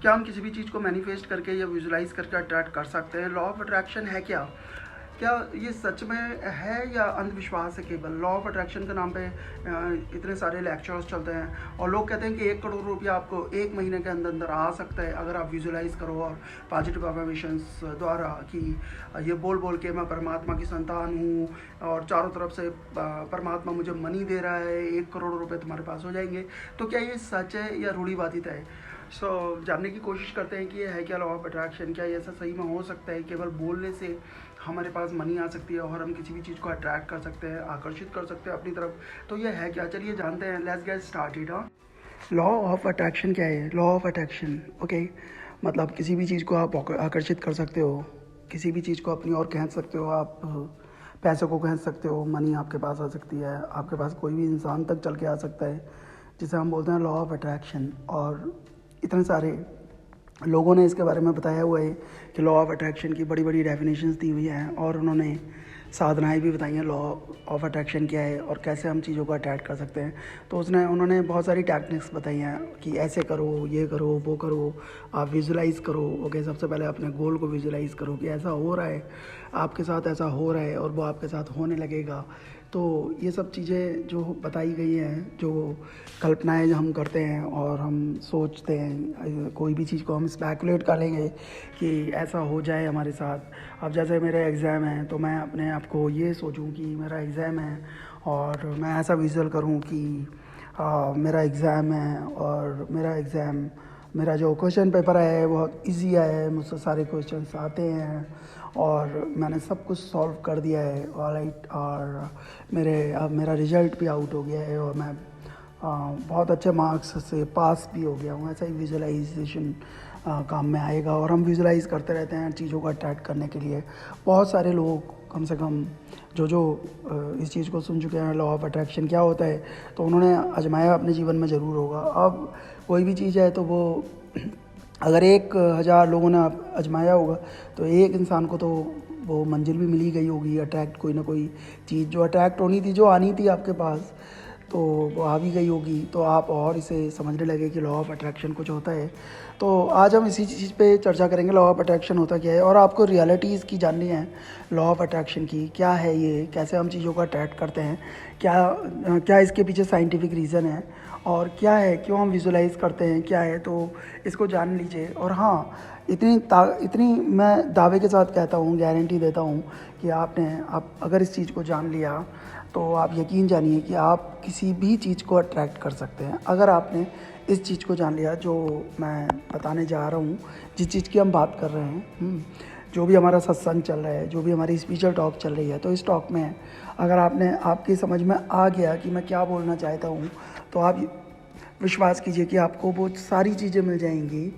क्या हम किसी भी चीज़ को मैनिफेस्ट करके या विजुलाइज करके अट्रैक्ट कर सकते हैं? लॉ ऑफ अट्रैक्शन है क्या? क्या ये सच में है या अंधविश्वास है केवल? लॉ ऑफ अट्रैक्शन के नाम पे इतने सारे लेक्चर्स चलते हैं और लोग कहते हैं कि 1 करोड़ रुपया आपको 1 महीने के अंदर अंदर आ सकता है अगर आप विजुलाइज करो और पॉजिटिव अफर्मेशंस द्वारा कि ये बोल बोल के मैं परमात्मा की संतान हूँ और चारों तरफ से परमात्मा मुझे मनी दे रहा है, 1 करोड़ रुपये तुम्हारे पास हो जाएंगे। तो क्या ये सच है या रूढ़िवादिता है? जानने की कोशिश करते हैं कि ये है क्या लॉ ऑफ अट्रैक्शन, क्या ये ऐसा सही में हो सकता है? केवल बोलने से हमारे पास मनी आ सकती है और हम किसी भी चीज़ को अट्रैक्ट कर सकते हैं, आकर्षित कर सकते हैं अपनी तरफ। तो ये है क्या? चलिए जानते हैं। Let's get started. Law of attraction क्या है? लॉ ऑफ अट्रैक्शन, ओके, मतलब किसी भी चीज़ को आप आकर्षित कर सकते हो, किसी भी चीज़ को अपनी ओर खींच सकते हो। आप पैसों को खींच सकते हो, मनी आपके पास आ सकती है, आपके पास कोई भी इंसान तक चल के आ सकता है, जिसे हम बोलते हैं लॉ ऑफ अट्रैक्शन। और इतने सारे लोगों ने इसके बारे में बताया हुआ है कि लॉ ऑफ अट्रैक्शन की बड़ी बड़ी डेफिनेशंस दी हुई हैं और उन्होंने साधनाएं भी बताई हैं लॉ ऑफ अट्रैक्शन क्या है और कैसे हम चीज़ों को अट्रैक्ट कर सकते हैं। तो उन्होंने बहुत सारी टेक्निक्स बताई हैं कि ऐसे करो, ये करो, वो करो, आप विजुलाइज़ करो। ओके, सबसे पहले अपने गोल को विजुलाइज़ करो कि ऐसा हो रहा है, आपके साथ ऐसा हो रहा है और वो आपके साथ होने लगेगा। तो ये सब चीज़ें जो बताई गई हैं, जो कल्पनाएं जो हम करते हैं और हम सोचते हैं, कोई भी चीज़ को हम स्पेकुलेट कर लेंगे कि ऐसा हो जाए हमारे साथ। अब जैसे मेरे एग्ज़ाम है तो मैं अपने आप को ये सोचूं कि मेरा एग्ज़ाम है और मैं ऐसा विजुअल करूं कि मेरा एग्ज़ाम है और मेरा जो क्वेश्चन पेपर है बहुत इजी है, मुझसे सारे क्वेश्चंस आते हैं और मैंने सब कुछ सॉल्व कर दिया है ऑलराइट। और अब मेरा रिज़ल्ट भी आउट हो गया है और मैं बहुत अच्छे मार्क्स से पास भी हो गया हूँ। ऐसा ही विजुअलाइजेशन काम में आएगा और हम विजुलाइज करते रहते हैं चीज़ों को अट्रैक्ट करने के लिए। बहुत सारे लोग कम से कम जो इस चीज़ को सुन चुके हैं लॉ ऑफ अट्रैक्शन क्या होता है, तो उन्होंने आजमाया अपने जीवन में ज़रूर होगा। अब कोई भी चीज़ है तो वो अगर 1,000 लोगों ने आजमाया होगा तो एक इंसान को तो वो मंजिल भी मिली गई होगी, अट्रैक्ट कोई ना कोई चीज़ जो अट्रैक्ट होनी थी, जो आनी थी आपके पास, तो वो आ भी गई होगी। तो आप और इसे समझने लगे कि लॉ ऑफ अट्रैक्शन कुछ होता है। तो आज हम इसी चीज़ पे चर्चा करेंगे, लॉ ऑफ अट्रैक्शन होता क्या है और आपको रियलिटीज़ की जाननी है लॉ ऑफ अट्रैक्शन की, क्या है ये, कैसे हम चीज़ों को अट्रैक्ट करते हैं, क्या इसके पीछे साइंटिफिक रीज़न है और क्या है, क्यों हम विजुलाइज करते हैं, क्या है, तो इसको जान लीजिए। और हाँ, इतनी मैं दावे के साथ कहता हूँ, गारंटी देता हूँ कि आप अगर इस चीज़ को जान लिया तो आप यकीन जानिए कि आप किसी भी चीज़ को अट्रैक्ट कर सकते हैं। अगर आपने इस चीज़ को जान लिया जो मैं बताने जा रहा हूँ, जिस चीज़ की हम बात कर रहे हैं, जो भी हमारा सत्संग चल रहा है, जो भी हमारी स्पिरिचुअल टॉक चल रही है, तो इस टॉक में अगर आपकी समझ में आ गया कि मैं क्या बोलना चाहता हूँ, तो आप विश्वास कीजिए कि आपको वो सारी चीज़ें मिल जाएंगी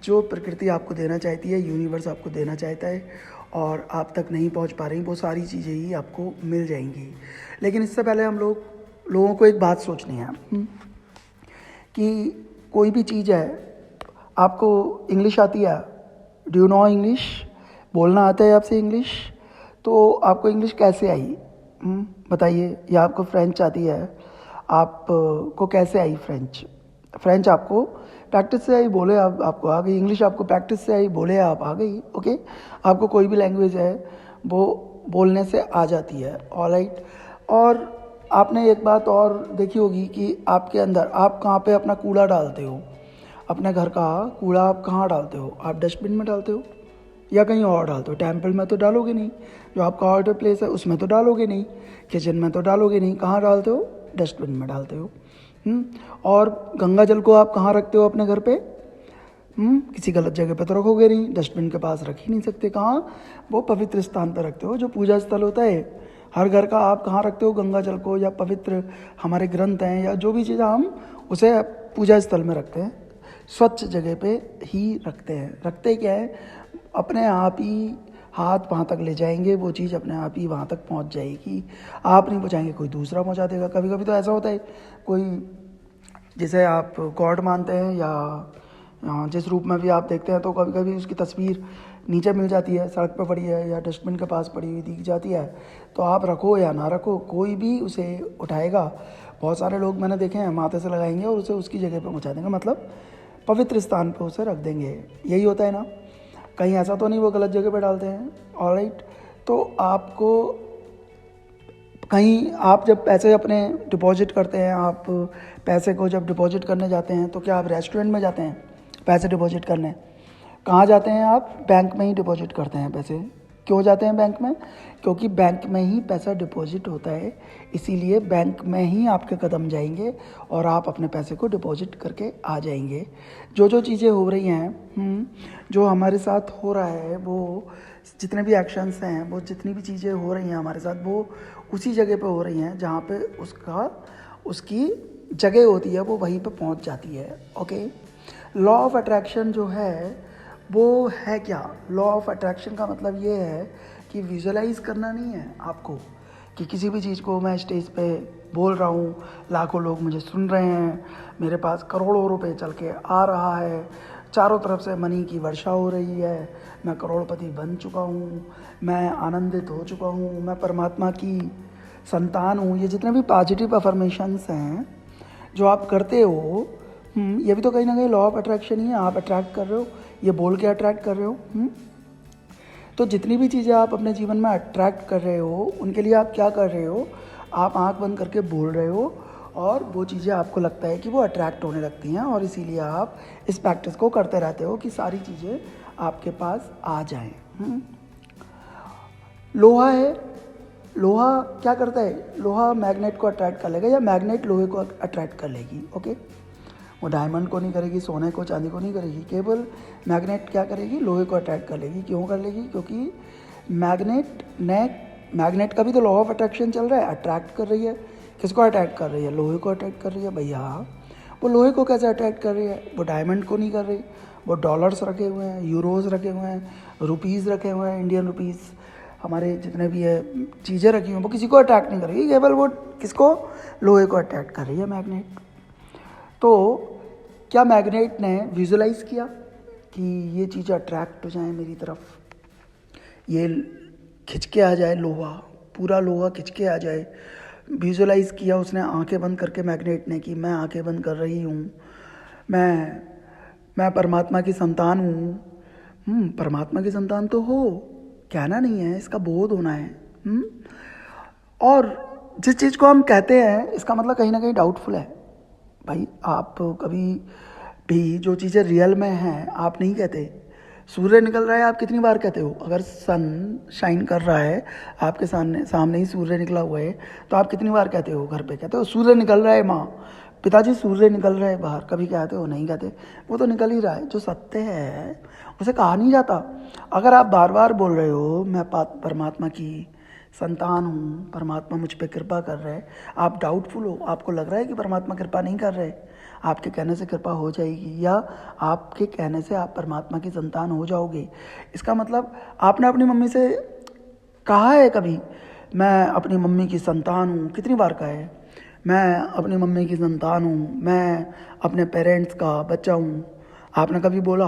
जो प्रकृति आपको देना चाहती है, यूनिवर्स आपको देना चाहता है और आप तक नहीं पहुंच पा रही, वो सारी चीज़ें ही आपको मिल जाएंगी। लेकिन इससे पहले हम लोगों को एक बात सोचनी है कि कोई भी चीज़ है, आपको इंग्लिश आती है? Do you know English? बोलना आता है आपसे इंग्लिश? तो आपको इंग्लिश कैसे आई? बताइए। या आपको फ्रेंच आती है? आपको कैसे आई फ्रेंच आपको प्रैक्टिस से आई, बोले आपको आ गई। इंग्लिश आपको प्रैक्टिस से आई, बोले आप आ गई। ओके, आपको कोई भी लैंग्वेज है वो बोलने से आ जाती है, ऑलराइट। और आपने एक बात और देखी होगी कि आपके अंदर आप कहाँ पे अपना कूड़ा डालते हो, अपने घर का कूड़ा आप कहाँ डालते हो? आप डस्टबिन में डालते हो या कहीं और डालते हो? टेम्पल में तो डालोगे नहीं, जो आपका ऑर्डर प्लेस है उसमें तो डालोगे नहीं, किचन में तो डालोगे नहीं, कहाँ डालते हो? डस्टबिन में डालते हो। और गंगा जल को आप कहाँ रखते हो अपने घर पे? किसी गलत जगह पे तो रखोगे नहीं, डस्टबिन के पास रख ही नहीं सकते। कहाँ? वो पवित्र स्थान पर रखते हो, जो पूजा स्थल होता है हर घर का। आप कहाँ रखते हो गंगा जल को? या पवित्र हमारे ग्रंथ हैं या जो भी चीज़ हम उसे पूजा स्थल में रखते हैं, स्वच्छ जगह पे ही रखते हैं। रखते क्या है, अपने आप ही हाथ वहाँ तक ले जाएंगे, वो चीज़ अपने आप ही वहाँ तक पहुँच जाएगी। आप नहीं पहुँचाएंगे, कोई दूसरा पहुँचा देगा। कभी कभी तो ऐसा होता है, कोई जिसे आप गॉड मानते हैं या जिस रूप में भी आप देखते हैं, तो कभी कभी उसकी तस्वीर नीचे मिल जाती है, सड़क पर पड़ी है या डस्टबिन के पास पड़ी हुई दिख जाती है, तो आप रखो या ना रखो, कोई भी उसे उठाएगा। बहुत सारे लोग मैंने देखे हैं, माथे से लगाएंगे और उसे उसकी जगह पे पहुँचा देंगे। मतलब पवित्र स्थान पे उसे रख देंगे। यही होता है ना, कहीं ऐसा तो नहीं वो गलत जगह पे डालते हैं। ऑलराइट, तो आपको कहीं आप जब पैसे अपने डिपॉजिट करते हैं, आप पैसे को जब डिपॉजिट करने जाते हैं तो क्या आप रेस्टोरेंट में जाते हैं पैसे डिपॉजिट करने? कहाँ जाते हैं आप? बैंक में ही डिपॉजिट करते हैं पैसे। क्यों जाते हैं बैंक में? क्योंकि बैंक में ही पैसा डिपॉजिट होता है, इसीलिए बैंक में ही आपके कदम जाएंगे और आप अपने पैसे को डिपॉजिट करके आ जाएंगे। जो जो चीज़ें हो रही हैं, जो हमारे साथ हो रहा है, वो जितने भी एक्शंस हैं, वो जितनी भी चीज़ें हो रही हैं हमारे साथ, वो उसी जगह पे हो रही हैं जहाँ पे उसकी जगह होती है, वो वहीं पे पहुँच जाती है। ओके, लॉ ऑफ अट्रैक्शन जो है वो है क्या? लॉ ऑफ अट्रैक्शन का मतलब ये है कि विजुअलाइज करना नहीं है आपको कि किसी भी चीज़ को मैं स्टेज पे बोल रहा हूँ, लाखों लोग मुझे सुन रहे हैं, मेरे पास करोड़ों रुपए चल के आ रहा है, चारों तरफ से मनी की वर्षा हो रही है, मैं करोड़पति बन चुका हूँ, मैं आनंदित हो चुका हूँ, मैं परमात्मा की संतान हूँ। ये जितने भी पॉजिटिव अफर्मेशंस हैं जो आप करते हो, ये भी तो कहीं ना कहीं लॉ ऑफ अट्रैक्शन ही है। आप अट्रैक्ट कर रहे हो, ये बोल के अट्रैक्ट कर रहे हो। तो जितनी भी चीज़ें आप अपने जीवन में अट्रैक्ट कर रहे हो, उनके लिए आप क्या कर रहे हो? आप आंख बंद करके बोल रहे हो और वो चीज़ें आपको लगता है कि वो अट्रैक्ट होने लगती हैं, और इसीलिए आप इस प्रैक्टिस को करते रहते हो कि सारी चीज़ें आपके पास आ जाएं। लोहा है, लोहा क्या करता है? लोहा मैग्नेट को अट्रैक्ट कर लेगा या मैग्नेट लोहे को अट्रैक्ट कर लेगी। ओके, वो डायमंड को नहीं करेगी, सोने को, चांदी को नहीं करेगी, केवल मैग्नेट क्या करेगी? लोहे को अट्रैक्ट कर लेगी। क्यों कर लेगी? क्योंकि मैग्नेट का भी तो लॉ ऑफ अट्रैक्शन चल रहा है, अट्रैक्ट कर रही है। किसको अट्रैक्ट कर रही है? लोहे को अट्रैक्ट कर रही है भैया। वो लोहे को कैसे अट्रैक्ट कर रही है? वो डायमंड को नहीं कर रही। वो डॉलर्स रखे हुए हैं, यूरोज़ रखे हुए हैं, रुपीज़ रखे हुए हैं, इंडियन रुपीज़, हमारे जितने भी है चीज़ें रखी हुई हैं, वो किसी को अट्रैक्ट नहीं करेगी, केवल वो किसको? लोहे को अट्रैक्ट कर रही है मैग्नेट। तो क्या मैग्नेट ने विजुलाइज किया कि ये चीज़ अट्रैक्ट हो जाए मेरी तरफ, ये खिंच के आ जाए, लोहा, पूरा लोहा खिंच के आ जाए? विजुलाइज किया उसने आंखें बंद करके मैग्नेट ने कि मैं आंखें बंद कर रही हूँ, मैं परमात्मा की संतान हूँ। परमात्मा की संतान तो हो, कहना नहीं है, इसका बोध होना है। और जिस चीज़ को हम कहते हैं इसका मतलब कहीं ना कहीं डाउटफुल है भाई। आप कभी भी जो चीज़ें रियल में हैं आप नहीं कहते। सूर्य निकल रहा है, आप कितनी बार कहते हो? अगर सन शाइन कर रहा है, आपके सामने ही सूर्य निकला हुआ है, तो आप कितनी बार कहते हो? घर पे कहते हो सूर्य निकल रहा है, माँ पिताजी सूर्य निकल रहा है बाहर, कभी कहते हो? नहीं कहते। वो तो निकल ही रहा है। जो सत्य है उसे कहा नहीं जाता। अगर आप बार बार बोल रहे हो मैं परमात्मा की संतान हूँ, परमात्मा मुझ पे कृपा कर रहे हैं, आप डाउटफुल हो, आपको लग रहा है कि परमात्मा कृपा नहीं कर रहे, आपके कहने से कृपा हो जाएगी या आपके कहने से आप परमात्मा की संतान हो जाओगे। इसका मतलब आपने अपनी मम्मी से कहा है कभी मैं अपनी मम्मी की संतान हूँ? कितनी बार कहा है मैं अपनी मम्मी की संतान हूँ, मैं अपने पेरेंट्स का बच्चा हूँ? आपने कभी बोला?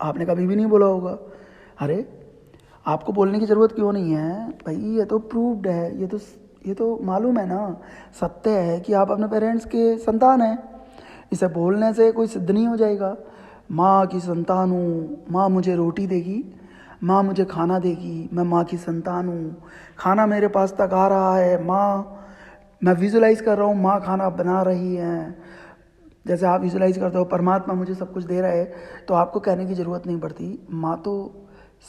आपने कभी भी नहीं बोला होगा। अरे आपको बोलने की ज़रूरत क्यों नहीं है भाई? ये तो प्रूव्ड है, ये तो मालूम है ना, सत्य है कि आप अपने पेरेंट्स के संतान हैं। इसे बोलने से कोई सिद्ध नहीं हो जाएगा। माँ की संतान हूँ, माँ मुझे रोटी देगी, माँ मुझे खाना देगी, मैं माँ की संतान हूँ, खाना मेरे पास तक आ रहा है, माँ, मैं विजुलाइज कर रहा हूँ माँ खाना बना रही है। जैसे आप विजुलाइज करते हो परमात्मा मुझे सब कुछ दे रहा है, तो आपको कहने की ज़रूरत नहीं पड़ती। माँ तो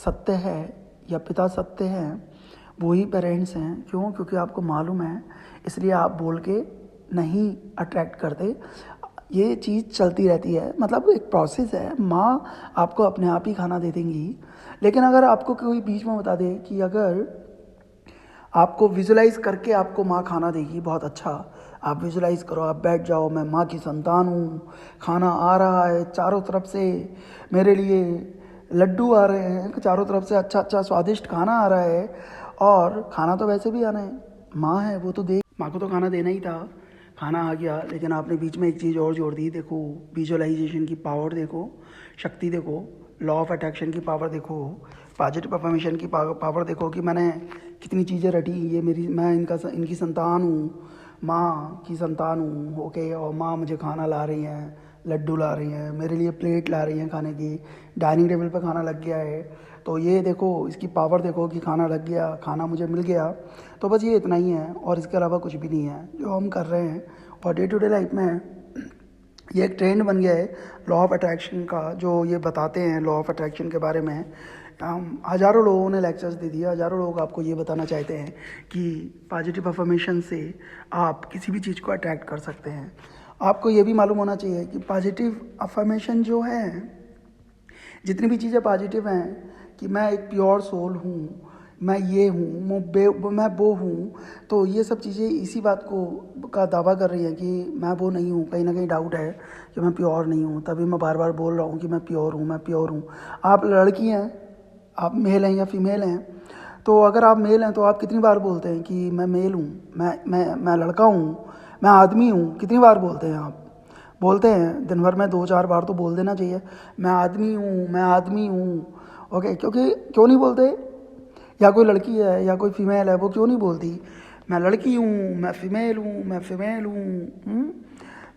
सत्य है या पिता सत्य हैं, वही पेरेंट्स हैं। क्यों? क्योंकि आपको मालूम है, इसलिए आप बोल के नहीं अट्रैक्ट करते। ये चीज़ चलती रहती है, मतलब एक प्रोसेस है। माँ आपको अपने आप ही खाना दे देंगी, लेकिन अगर आपको कोई बीच में बता दे कि अगर आपको विजुलाइज करके आपको माँ खाना देगी, बहुत अच्छा, आप विजुलाइज करो, आप बैठ जाओ, मैं माँ की संतान हूँ, खाना आ रहा है चारों तरफ से, मेरे लिए लड्डू आ रहे हैं चारों तरफ से, अच्छा अच्छा स्वादिष्ट खाना आ रहा है, और खाना तो वैसे भी आना है, माँ है वो तो दे, माँ को तो खाना देना ही था, खाना आ गया। लेकिन आपने बीच में एक चीज़ और जोड़ दी। देखो विजुअलाइजेशन की पावर, देखो शक्ति, देखो लॉ ऑफ अट्रैक्शन की पावर, देखो पॉजिटिव अफर्मेशन की पावर, देखो कि मैंने कितनी चीज़ें रटी। ये मैं इनकी संतान हूँ, माँ की संतान हूँ, ओके, और माँ मुझे खाना ला रही हैं, लड्डू ला रही हैं, मेरे लिए प्लेट ला रही हैं खाने की, डाइनिंग टेबल पे खाना लग गया है। तो ये देखो इसकी पावर देखो कि खाना लग गया, खाना मुझे मिल गया। तो बस ये इतना ही है और इसके अलावा कुछ भी नहीं है जो हम कर रहे हैं। और डे टू डे लाइफ में ये एक ट्रेंड बन गया है लॉ ऑफ अट्रैक्शन का, जो ये बताते हैं लॉ ऑफ अट्रैक्शन के बारे में। हज़ारों लोगों ने लेक्चर्स दे दिए, हज़ारों लोग आपको ये बताना चाहते हैं कि पॉजिटिव अफर्मेशन से आप किसी भी चीज़ को अट्रैक्ट कर सकते हैं। आपको ये भी मालूम होना चाहिए कि पॉजिटिव अफर्मेशन जो है, जितनी भी चीज़ें पॉजिटिव हैं कि मैं एक प्योर सोल हूँ, मैं ये हूँ, मैं वो हूँ, तो ये सब चीज़ें इसी बात को का दावा कर रही हैं कि मैं वो नहीं हूँ। कहीं ना कहीं डाउट है कि मैं प्योर नहीं हूँ, तभी मैं बार बार बोल रहा हूँ कि मैं प्योर हूँ, मैं प्योर हूँ। आप लड़की हैं, आप मेल हैं या फीमेल हैं, तो अगर आप मेल हैं तो आप कितनी बार बोलते हैं कि मैं मेल हूँ, मैं लड़का हूँ, मैं आदमी हूँ? कितनी बार बोलते हैं आप? बोलते हैं दिन भर में 2-4 बार तो बोल देना चाहिए, मैं आदमी हूँ, मैं आदमी हूँ। ओके, क्योंकि क्यों नहीं बोलते? या कोई लड़की है या कोई फीमेल है, वो क्यों नहीं बोलती मैं लड़की हूँ, मैं फीमेल हूँ, मैं फीमेल हूँ?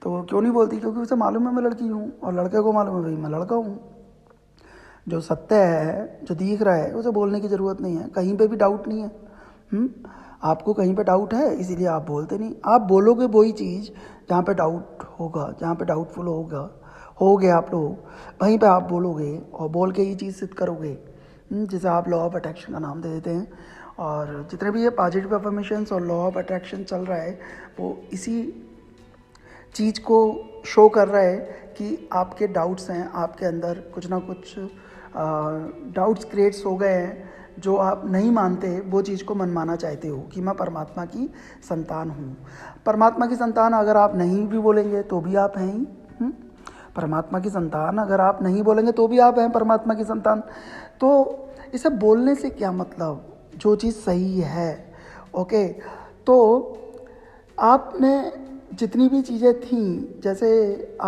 तो क्यों नहीं बोलती? क्योंकि उसे मालूम है मैं लड़की हूँ, और लड़के को मालूम है भाई मैं लड़का हूँ। जो सत्य है, जो दिख रहा है, उसे बोलने की ज़रूरत नहीं है। कहीं पे भी डाउट नहीं है। आपको कहीं पे डाउट है, इसीलिए आप बोलते नहीं। आप बोलोगे वही चीज़ जहाँ पे डाउट होगा, जहाँ पे डाउटफुल होगे आप लोग, वहीं पे आप बोलोगे और बोल के ये चीज़ सिद्ध करोगे, जिसे आप लॉ ऑफ अट्रैक्शन का नाम दे देते हैं। और जितने भी ये पॉजिटिव अफर्मेशंस और लॉ ऑफ अट्रैक्शन चल रहा है, वो इसी चीज़ को शो कर रहा है कि आपके डाउट्स हैं, आपके अंदर कुछ ना कुछ डाउट्स क्रिएट्स हो गए हैं, जो आप नहीं मानते वो चीज़ को मनमाना चाहते हो कि मैं परमात्मा की संतान हूँ। परमात्मा की संतान अगर आप नहीं भी बोलेंगे तो भी आप हैं ही। परमात्मा की संतान अगर आप नहीं बोलेंगे तो भी आप हैं परमात्मा की संतान। तो इसे बोलने से क्या मतलब, जो चीज़ सही है। ओके, तो आपने जितनी भी चीज़ें थीं, जैसे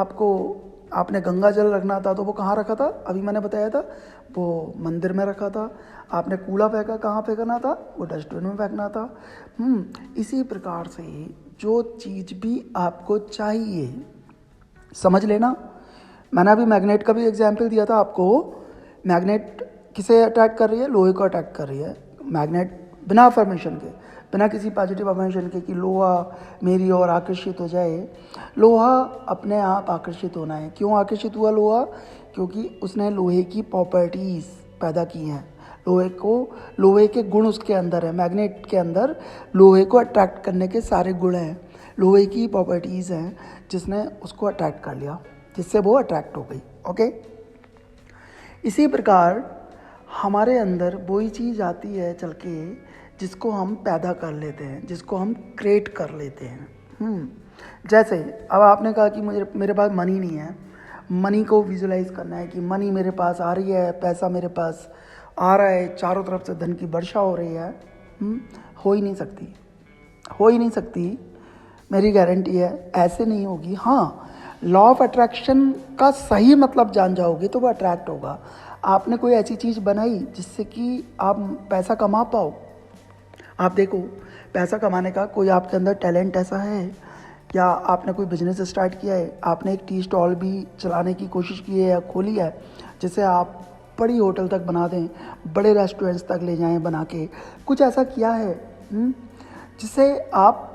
आपने गंगा जल रखना था तो वो कहाँ रखा था? अभी मैंने बताया था, वो मंदिर में रखा था। आपने कूड़ा फेंका, कहाँ फेंकना था? वो डस्टबिन में फेंकना था। इसी प्रकार से जो चीज़ भी आपको चाहिए, समझ लेना। मैंने अभी मैग्नेट का भी एग्जाम्पल दिया था आपको। मैग्नेट किसे अट्रैक्ट कर रही है? लोहे को अट्रैक्ट कर रही है। मैग्नेट बिना अफर्मेशन के, बिना किसी पॉजिटिव अफर्मेशन के कि लोहा मेरी ओर आकर्षित हो जाए, लोहा अपने आप आकर्षित होना है। क्यों आकर्षित हुआ लोहा? क्योंकि उसने लोहे की प्रॉपर्टीज़ पैदा की हैं। लोहे के गुण उसके अंदर है। मैग्नेट के अंदर लोहे को अट्रैक्ट करने के सारे गुण हैं, लोहे की प्रॉपर्टीज़ हैं, जिसने उसको अट्रैक्ट कर लिया, जिससे वो अट्रैक्ट हो गई। ओके, इसी प्रकार हमारे अंदर वही चीज़ आती है चल के, जिसको हम पैदा कर लेते हैं, जिसको हम क्रिएट कर लेते हैं। जैसे अब आपने कहा कि मेरे पास मनी नहीं है, मनी को विजुलाइज करना है कि मनी मेरे पास आ रही है, पैसा मेरे पास आ रहा है, चारों तरफ से धन की वर्षा हो रही है। हो ही नहीं सकती, हो ही नहीं सकती, मेरी गारंटी है, ऐसे नहीं होगी। हाँ, लॉ ऑफ अट्रैक्शन का सही मतलब जान जाओगे तो वो अट्रैक्ट होगा। आपने कोई ऐसी चीज़ बनाई जिससे कि आप पैसा कमा पाओ। आप देखो, पैसा कमाने का कोई आपके अंदर टैलेंट ऐसा है, या आपने कोई बिजनेस स्टार्ट किया है, आपने एक टी स्टॉल भी चलाने की कोशिश की है या खोली है, जिसे आप बड़ी होटल तक बना दें, बड़े रेस्टोरेंट्स तक ले जाएं बना के, कुछ ऐसा किया है जिससे आप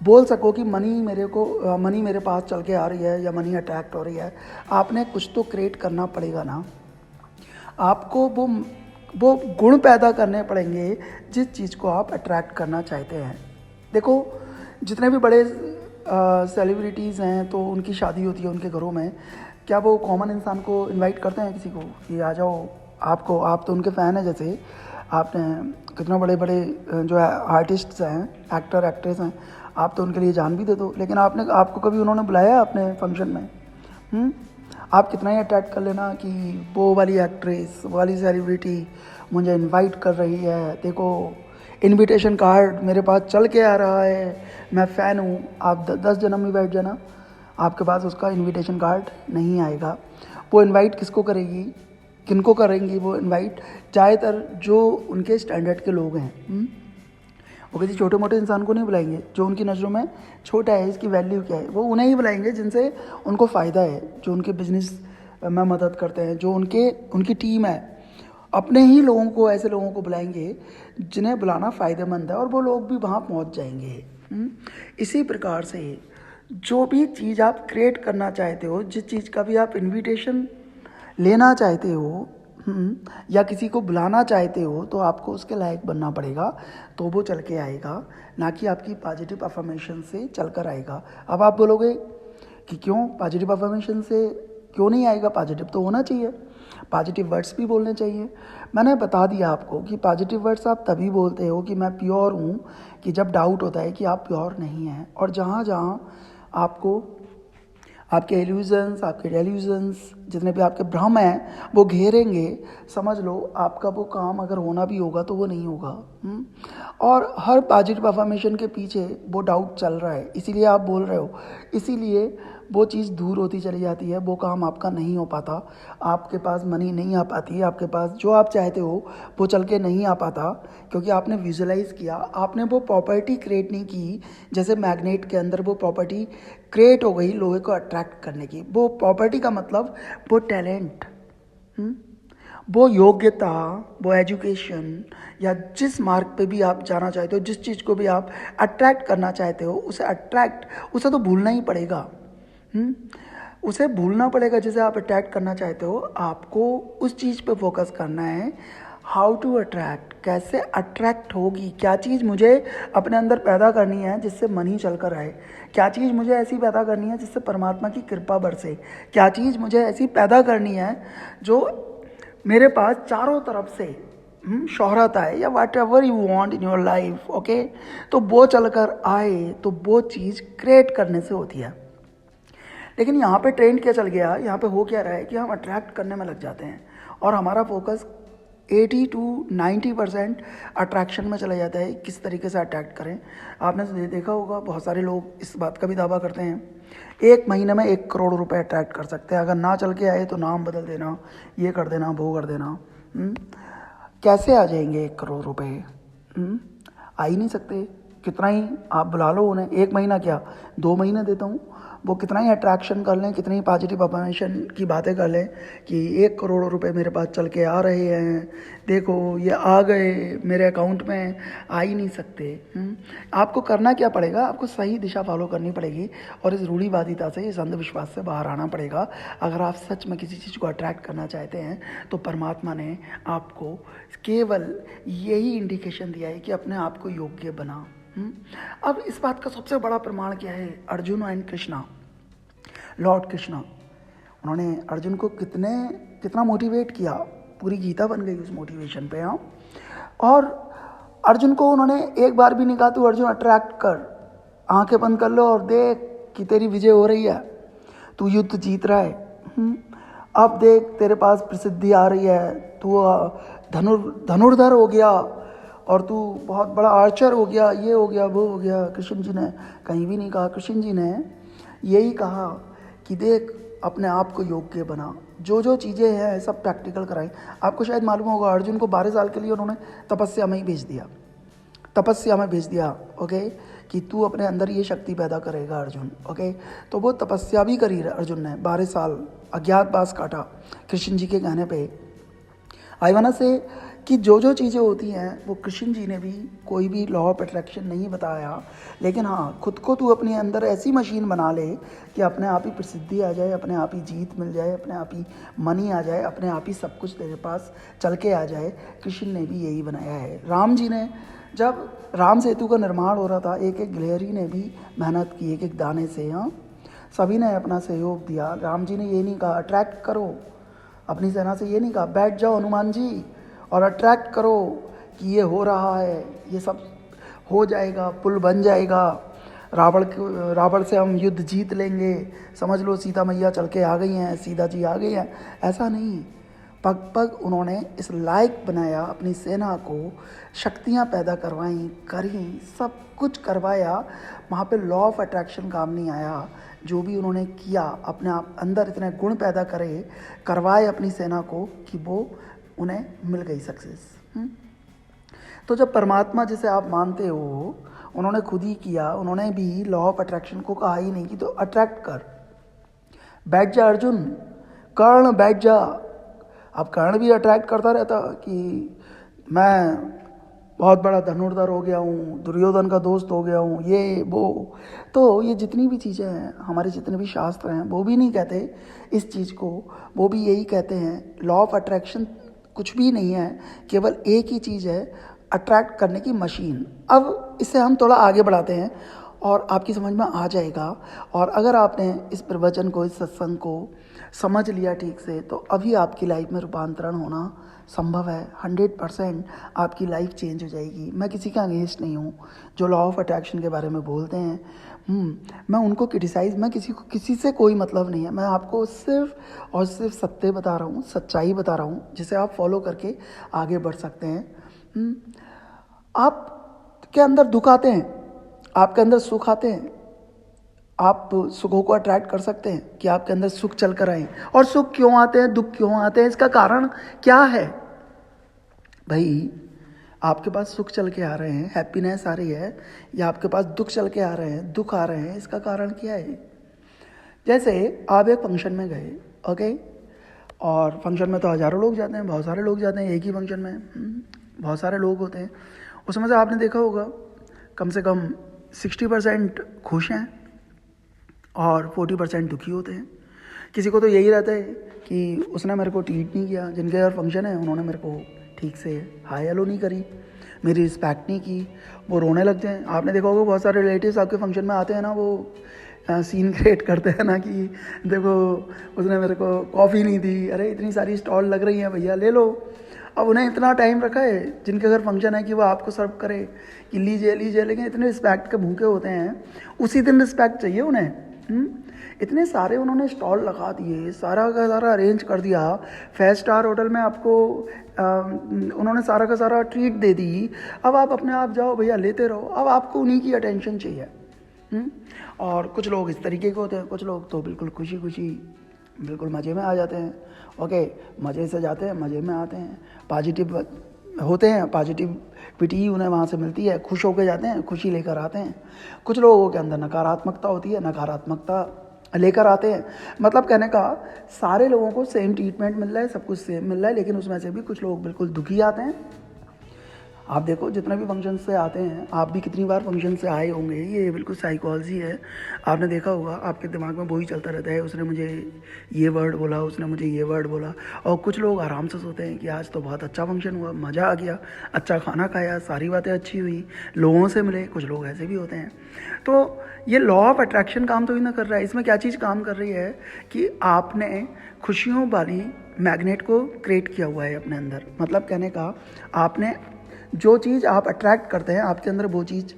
बोल सको कि मनी मेरे पास चल के आ रही है या मनी अट्रैक्ट हो रही है। आपने कुछ तो क्रिएट करना पड़ेगा ना। आपको वो गुण पैदा करने पड़ेंगे जिस चीज़ को आप अट्रैक्ट करना चाहते हैं। देखो, जितने भी बड़े सेलिब्रिटीज़ हैं तो उनकी शादी होती है उनके घरों में, क्या वो कॉमन इंसान को इनवाइट करते हैं किसी को कि आ जाओ? आप तो उनके फ़ैन हैं। जैसे आपने कितना बड़े बड़े जो आर्टिस्ट्स हैं, एक्टर एक्ट्रेस हैं, आप तो उनके लिए जान भी दे दो, लेकिन आपको कभी उन्होंने बुलाया अपने फंक्शन में? आप कितना ही अट्रैक्ट कर लेना कि वो वाली एक्ट्रेस, वो वाली सेलिब्रिटी मुझे इनवाइट कर रही है, देखो इनविटेशन कार्ड मेरे पास चल के आ रहा है, मैं फ़ैन हूँ। आप 10 जन्म में बैठ जाना, आपके पास उसका इनविटेशन कार्ड नहीं आएगा। वो इनवाइट किसको करेगी, किनको करेंगी वो इनवाइट? ज़्यादातर जो उनके स्टैंडर्ड के लोग हैं, वो किसी छोटे मोटे इंसान को नहीं बुलाएंगे जो उनकी नज़रों में छोटा है, इसकी वैल्यू क्या है। वो उन्हें ही बुलाएंगे जिनसे उनको फ़ायदा है, जो उनके बिजनेस में मदद करते हैं, जो उनकी टीम है। अपने ही लोगों को, ऐसे लोगों को बुलाएंगे जिन्हें बुलाना फ़ायदेमंद है, और वो लोग भी वहाँ पहुँच जाएंगे। इसी प्रकार से जो भी चीज़ आप क्रिएट करना चाहते हो, जिस चीज़ का भी आप इनविटेशन लेना चाहते हो या किसी को बुलाना चाहते हो, तो आपको उसके लायक बनना पड़ेगा, तो वो चल के आएगा, ना कि आपकी पॉजिटिव अफर्मेशन से चल कर आएगा। अब आप बोलोगे कि क्यों पॉजिटिव अफर्मेशन से क्यों नहीं आएगा? पॉजिटिव तो होना चाहिए, पॉजिटिव वर्ड्स भी बोलने चाहिए। मैंने बता दिया आपको कि पॉजिटिव वर्ड्स आप तभी बोलते हो कि मैं प्योर हूँ, कि जब डाउट होता है कि आप प्योर नहीं हैं, और जहाँ जहाँ आपको आपके एल्यूजन्स, आपके डेल्यूजन्स, जितने भी आपके भ्रम हैं वो घेरेंगे, समझ लो आपका वो काम अगर होना भी होगा तो वो नहीं होगा। और हर पॉजिटिव अफर्मेशन के पीछे वो डाउट चल रहा है, इसीलिए आप बोल रहे हो, इसीलिए वो चीज़ दूर होती चली जाती है, वो काम आपका नहीं हो पाता, आपके पास मनी नहीं आ पाती, आपके पास जो आप चाहते हो वो चल के नहीं आ पाता, क्योंकि आपने विजुलाइज़ किया, आपने वो प्रॉपर्टी क्रिएट नहीं की। जैसे मैग्नेट के अंदर वो प्रॉपर्टी क्रिएट हो गई लोहे को अट्रैक्ट करने की। वो प्रॉपर्टी का मतलब वो टैलेंट, वो योग्यता, वो एजुकेशन, या जिस मार्ग पे भी आप जाना चाहते हो, जिस चीज़ को भी आप अट्रैक्ट करना चाहते हो, उसे तो भूलना ही पड़ेगा। उसे भूलना पड़ेगा जिसे आप अट्रैक्ट करना चाहते हो। आपको उस चीज़ पे फोकस करना है, हाउ टू अट्रैक्ट, कैसे अट्रैक्ट होगी, क्या चीज़ मुझे अपने अंदर पैदा करनी है जिससे मनी चल कर आए, क्या चीज़ मुझे ऐसी पैदा करनी है जिससे परमात्मा की कृपा बरसे, क्या चीज़ मुझे ऐसी पैदा करनी है जो मेरे पास चारों तरफ से शोहरत आए, या whatever you want in your life. Okay, तो वो चल कर आए, तो वो चीज़ क्रिएट करने से होती है। लेकिन यहाँ पे ट्रेंड क्या चल गया, यहाँ पे हो क्या रहा है कि हम अट्रैक्ट करने में लग जाते हैं, और हमारा फोकस 80 to 90% अट्रैक्शन में चला जाता है, किस तरीके से अट्रैक्ट करें। आपने तो देखा होगा, बहुत सारे लोग इस बात का भी दावा करते हैं 1 महीने में 1 करोड़ रुपए अट्रैक्ट कर सकते हैं, अगर ना चल के आए तो नाम बदल देना, ये कर देना, वो कर देना। कैसे आ जाएंगे 1 करोड़ रुपए? आ ही नहीं सकते। कितना ही आप बुला लो उन्हें, 1 महीना क्या 2 महीने देता हूँ, वो कितना ही अट्रैक्शन कर लें, कितनी पॉजिटिव अफर्मेशन की बातें कर लें कि 1 करोड़ रुपए मेरे पास चल के आ रहे हैं, देखो ये आ गए मेरे अकाउंट में, आ ही नहीं सकते। आपको करना क्या पड़ेगा? आपको सही दिशा फॉलो करनी पड़ेगी, और इस रूढ़िवादिता से, इस अंधविश्वास से बाहर आना पड़ेगा। अगर आप सच में किसी चीज़ को अट्रैक्ट करना चाहते हैं, तो परमात्मा ने आपको केवल यही इंडिकेशन दिया है कि अपने आप को योग्य बना। अब इस बात का सबसे बड़ा प्रमाण क्या है? अर्जुन एंड कृष्णा, लॉर्ड कृष्णा, उन्होंने अर्जुन को कितना मोटिवेट किया, पूरी गीता बन गई उस मोटिवेशन पे। हाँ, और अर्जुन को उन्होंने एक बार भी नहीं कहा तू अर्जुन अट्रैक्ट कर, आंखें बंद कर लो और देख कि तेरी विजय हो रही है, तू युद्ध जीत रहा है। अब देख तेरे पास प्रसिद्धि आ रही है, तू धनुर्धर हो गया, और तू बहुत बड़ा आर्चर हो गया, ये हो गया, वो हो गया। कृष्ण जी ने कहीं भी नहीं कहा, कृष्ण जी ने यही कहा कि देख अपने आप को योग्य बना, जो चीज़ें हैं सब प्रैक्टिकल कराई। आपको शायद मालूम होगा, अर्जुन को 12 साल के लिए उन्होंने तपस्या में भेज दिया। ओके, कि तू अपने अंदर ये शक्ति पैदा करेगा अर्जुन। ओके, तो वो तपस्या भी करी अर्जुन ने, 12 साल अज्ञातवास काटा कृष्ण जी के कहने पे। आईवाना से कि जो चीज़ें होती हैं वो कृष्ण जी ने भी कोई भी लॉ ऑफ अट्रैक्शन नहीं बताया, लेकिन हाँ, खुद को तू अपने अंदर ऐसी मशीन बना ले कि अपने आप ही प्रसिद्धि आ जाए, अपने आप ही जीत मिल जाए, अपने आप ही मनी आ जाए, अपने आप ही सब कुछ तेरे पास चल के आ जाए। कृष्ण ने भी यही बनाया है। राम जी ने, जब राम सेतु का निर्माण हो रहा था, एक एक गिलहरी ने भी मेहनत की, एक एक दाने से। हाँ, सभी ने अपना सहयोग दिया। राम जी ने ये नहीं कहा अट्रैक्ट करो अपनी सेना से, ये नहीं कहा बैठ जाओ हनुमान जी और अट्रैक्ट करो कि ये हो रहा है, ये सब हो जाएगा, पुल बन जाएगा, रावण से हम युद्ध जीत लेंगे, समझ लो सीता मैया चल के आ गई हैं, सीता जी आ गई हैं। ऐसा नहीं, पग पग उन्होंने इस लायक बनाया, अपनी सेना को शक्तियाँ पैदा करवाई, करी, सब कुछ करवाया। वहाँ पे लॉ ऑफ अट्रैक्शन काम नहीं आया। जो भी उन्होंने किया, अपने आप अंदर इतने गुण पैदा करवाए अपनी सेना को कि वो उन्हें मिल गई सक्सेस। तो जब परमात्मा जिसे आप मानते हो उन्होंने खुद ही किया, उन्होंने भी लॉ ऑफ अट्रैक्शन को कहा ही नहीं कि तो अट्रैक्ट कर, बैठ जा अर्जुन, कर्ण बैठ जा। अब कर्ण भी अट्रैक्ट करता रहता कि मैं बहुत बड़ा धनुर्धर हो गया हूँ, दुर्योधन का दोस्त हो गया हूँ, ये वो। तो ये जितनी भी चीज़ें हैं, हमारे जितने भी शास्त्र हैं, वो भी नहीं कहते इस चीज़ को, वो भी यही कहते हैं लॉ ऑफ अट्रैक्शन कुछ भी नहीं है, केवल एक ही चीज़ है, अट्रैक्ट करने की मशीन। अब इससे हम थोड़ा आगे बढ़ाते हैं और आपकी समझ में आ जाएगा। और अगर आपने इस प्रवचन को, इस सत्संग को समझ लिया ठीक से, तो अभी आपकी लाइफ में रूपांतरण होना संभव है। 100% आपकी लाइफ चेंज हो जाएगी। मैं किसी का अगेंस्ट नहीं हूँ जो लॉ ऑफ अट्रैक्शन के बारे में बोलते हैं। मैं उनको क्रिटिसाइज़, मैं किसी से कोई मतलब नहीं है। मैं आपको सिर्फ और सिर्फ सत्य बता रहा हूँ, सच्चाई बता रहा हूँ, जिसे आप फॉलो करके आगे बढ़ सकते हैं। आप के अंदर दुख आते हैं, आपके अंदर सुख आते हैं, आप सुखों को अट्रैक्ट कर सकते हैं कि आपके अंदर सुख चल कर आए। और सुख क्यों आते हैं, दुख क्यों आते हैं, इसका कारण क्या है? भाई आपके पास सुख चल के आ रहे हैं, हैप्पीनेस आ रही है, या आपके पास दुख चल के आ रहे हैं, दुख आ रहे हैं, इसका कारण क्या है? जैसे आप एक फंक्शन में गए, ओके, और फंक्शन में तो हज़ारों लोग जाते हैं, बहुत सारे लोग जाते हैं एक ही फंक्शन में, बहुत सारे लोग होते हैं। उसमें से आपने देखा होगा कम से कम 60% खुश हैं और 40% दुखी होते हैं। किसी को तो यही रहता है कि उसने मेरे को ट्रीट नहीं किया, जिनके घर फंक्शन है उन्होंने मेरे को ठीक से हाई हेलो नहीं करी, मेरी रिस्पेक्ट नहीं की, वो रोने लगते हैं। आपने देखा होगा बहुत सारे रिलेटिव्स आपके फंक्शन में आते हैं ना, वो सीन क्रिएट करते हैं ना कि देखो उसने मेरे को कॉफ़ी नहीं दी, अरे इतनी सारी स्टॉल लग रही हैं भैया ले लो। अब उन्हें इतना टाइम रखा है जिनके घर फंक्शन है कि वो आपको सर्व करे कि लीजिए लीजिए, लेकिन इतने रिस्पेक्ट के भूखे होते हैं, उसी दिन रिस्पेक्ट चाहिए उन्हें। इतने सारे उन्होंने स्टॉल लगा दिए, सारा का सारा अरेंज कर दिया, 5 स्टार होटल में आपको उन्होंने सारा का सारा ट्रीट दे दी। अब आप अपने आप जाओ भैया लेते रहो, अब आपको उन्हीं की अटेंशन चाहिए। और कुछ लोग इस तरीके के होते हैं, कुछ लोग तो बिल्कुल खुशी खुशी बिल्कुल मज़े में आ जाते हैं। ओके, मज़े से जाते हैं, मज़े में आते हैं, पॉजिटिव होते हैं, पॉजिटिविटी उन्हें वहाँ से मिलती है, खुश होकर जाते हैं, खुशी लेकर आते हैं। कुछ लोगों के अंदर नकारात्मकता होती है, नकारात्मकता लेकर आते हैं। मतलब कहने का सारे लोगों को सेम ट्रीटमेंट मिल रहा है, सब कुछ सेम मिल रहा है, लेकिन उसमें से भी कुछ लोग बिल्कुल दुखी आते हैं। आप देखो जितने भी फंक्शन से आते हैं, आप भी कितनी बार फंक्शन से आए होंगे, ये बिल्कुल साइकोलॉजी है। आपने देखा होगा आपके दिमाग में वही चलता रहता है, उसने मुझे ये वर्ड बोला, उसने मुझे ये वर्ड बोला। और कुछ लोग आराम से सोते हैं कि आज तो बहुत अच्छा फंक्शन हुआ, मज़ा आ गया, अच्छा खाना खाया, सारी बातें अच्छी हुई, लोगों से मिले। कुछ लोग ऐसे भी होते हैं। तो ये लॉ ऑफ अट्रैक्शन काम तो ही ना कर रहा है। इसमें क्या चीज़ काम कर रही है कि आपने खुशियों वाली मैग्नेट को क्रिएट किया हुआ है अपने अंदर। मतलब कहने का आपने जो चीज़ आप अट्रैक्ट करते हैं, आपके अंदर वो चीज़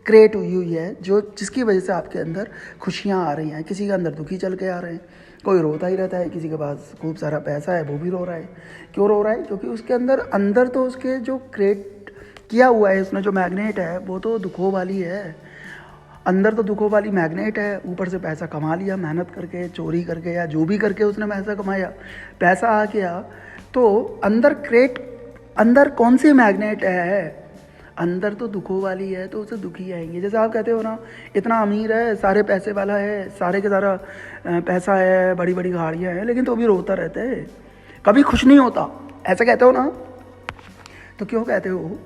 क्रिएट हुई है, जो जिसकी वजह से आपके अंदर खुशियाँ आ रही हैं। किसी के अंदर दुखी चल के आ रहे हैं, कोई रोता ही रहता है, किसी के पास खूब सारा पैसा है वो भी रो रहा है। क्यों रो रहा है? क्योंकि उसके अंदर तो उसके जो क्रिएट किया हुआ है उसने, जो मैग्नेट है, वो तो दुखों वाली है। अंदर तो दुखों वाली मैग्नेट है, ऊपर से पैसा कमा लिया मेहनत करके, चोरी करके, या जो भी करके उसने पैसा कमाया, पैसा आ गया तो अंदर कौन सी मैग्नेट है? अंदर तो दुखों वाली है, तो उसे दुखी आएंगे। जैसे आप कहते हो ना, इतना अमीर है, सारे पैसे वाला है, सारे के सारा पैसा है, बड़ी बड़ी गाड़ियाँ हैं, लेकिन तो भी रोता रहता है, कभी खुश नहीं होता, ऐसा कहते हो ना? तो क्यों कहते हो?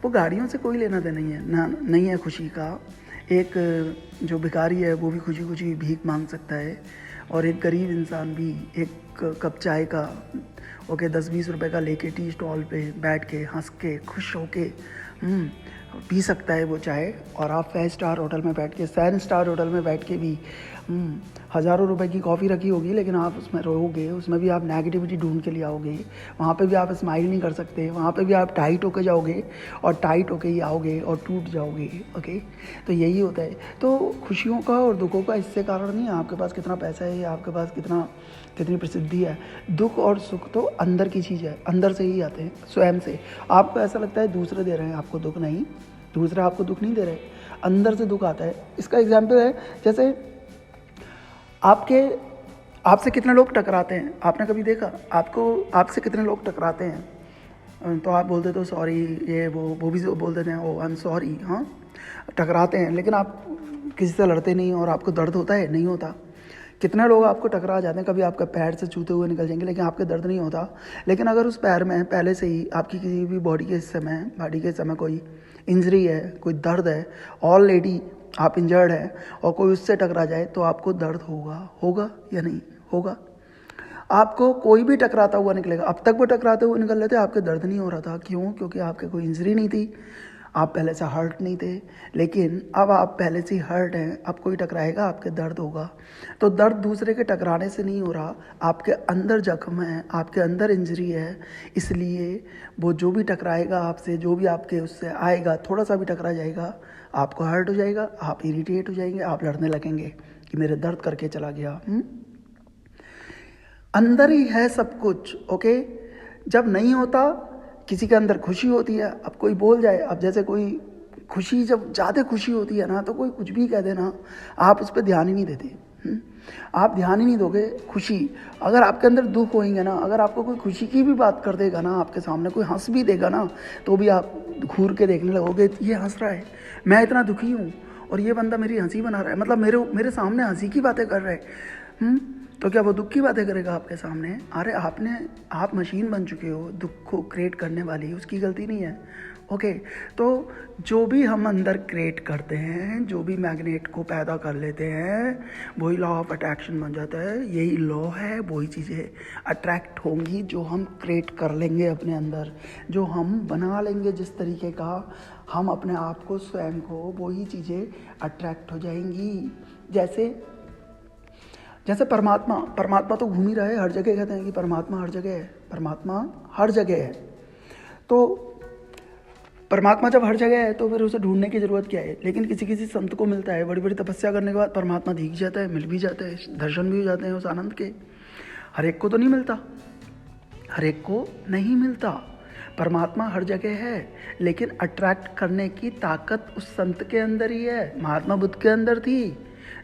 वो गाड़ियों से कोई लेना देना नहीं है खुशी का। एक जो भिखारी है वो भी खुशी खुशी भीख मांग सकता है, और एक गरीब इंसान भी एक कप चाय का 10-20 रुपए का लेके टी स्टॉल पे बैठ के हंस के खुश होके पी सकता है वो चाय। और आप 5 स्टार होटल में बैठ के, 7 स्टार होटल में बैठ के भी हज़ारों रुपए की कॉफ़ी रखी होगी, लेकिन आप उसमें रहोगे, उसमें भी आप नेगेटिविटी ढूंढ के ले आओगे, वहाँ पे भी आप स्माइल नहीं कर सकते, वहाँ पे भी आप टाइट होके जाओगे और टाइट होके ही आओगे और टूट जाओगे। ओके, तो यही होता है। तो खुशियों का और दुखों का इससे कारण नहीं है आपके पास कितना पैसा है या आपके पास कितनी प्रसिद्धि है। दुख और सुख तो अंदर की चीज़ है, अंदर से ही आते हैं, स्वयं से। आपको ऐसा लगता है दूसरे दे रहे हैं आपको दुख, नहीं, दूसरे आपको दुख नहीं दे रहे, अंदर से दुख आता है। इसका एग्जाम्पल है, जैसे आपसे कितने लोग टकराते हैं? आपने कभी देखा आपसे कितने लोग टकराते हैं? तो आप बोलते तो सॉरी, ये वो भी बोल देते हैं ओ आई एम सॉरी। हाँ, टकराते हैं, लेकिन आप किसी से लड़ते नहीं और आपको दर्द होता है? नहीं होता। कितने लोग आपको टकरा जाते हैं, कभी आपका पैर से चूते हुए निकल जाएंगे, लेकिन आपके दर्द नहीं होता। लेकिन अगर उस पैर में पहले से ही आपकी किसी भी बॉडी के हिस्से में कोई इंजरी है, कोई दर्द है, ऑलरेडी आप इंजर्ड है, और कोई उससे टकरा जाए तो आपको दर्द होगा या नहीं होगा? आपको कोई भी टकराता हुआ निकलेगा। अब तक वो टकराते हुए निकल रहे थे, आपके दर्द नहीं हो रहा था। क्यों? क्योंकि आपके कोई इंजरी नहीं थी, आप पहले से हर्ट नहीं थे। लेकिन अब आप पहले से हर्ट हैं, अब कोई टकराएगा आपके दर्द होगा। तो दर्द दूसरे के टकराने से नहीं हो रहा, आपके अंदर जख्म है, आपके अंदर इंजरी है। इसलिए वो जो भी टकराएगा आपसे, जो भी आपके उससे आएगा, थोड़ा सा भी टकरा जाएगा, आपको हर्ट हो जाएगा, आप इरिटेट हो जाएंगे, आप लड़ने लगेंगे कि मेरे दर्द करके चला गया। अंदर ही है सब कुछ। ओके, जब नहीं होता, किसी के अंदर खुशी होती है, अब कोई बोल जाए, अब जैसे कोई खुशी, जब ज़्यादा खुशी होती है ना, तो कोई कुछ भी कह देना, आप उस पर ध्यान ही नहीं देते। आप ध्यान ही नहीं दोगे। खुशी, अगर आपके अंदर दुख होएंगे ना, अगर आपको कोई खुशी की भी बात कर देगा ना, आपके सामने कोई हंस भी देगा ना, तो भी आप घूर के देखने लगोगे, ये हंस रहा है, मैं इतना दुखी हूँ और ये बंदा मेरी हंसी बना रहा है, मतलब मेरे सामने हंसी की बातें कर रहा है। तो क्या वो दुख की बातें करेगा आपके सामने? अरे आप मशीन बन चुके हो दुख को क्रिएट करने वाली, उसकी गलती नहीं है। ओके, तो जो भी हम अंदर क्रिएट करते हैं, जो भी मैग्नेट को पैदा कर लेते हैं, वही लॉ ऑफ अट्रैक्शन बन जाता है। यही लॉ है, वही चीज़ें अट्रैक्ट होंगी जो हम क्रिएट कर लेंगे अपने अंदर, जो हम बना लेंगे जिस तरीके का हम अपने आप को, स्वयं को, वही चीज़ें अट्रैक्ट हो जाएंगी। जैसे परमात्मा तो घूम ही रहा है हर जगह। कहते हैं कि परमात्मा हर जगह है, परमात्मा हर जगह है। तो परमात्मा जब हर जगह है तो फिर उसे ढूंढने की ज़रूरत क्या है? लेकिन किसी संत को मिलता है, बड़ी बड़ी तपस्या करने के बाद परमात्मा दिख जाता है, मिल भी जाता है, दर्शन भी हो जाते हैं उस आनंद के। हर एक को तो नहीं मिलता, हर एक को नहीं मिलता। परमात्मा हर जगह है, लेकिन अट्रैक्ट करने की ताकत उस संत के अंदर ही है। महात्मा बुद्ध के अंदर थी,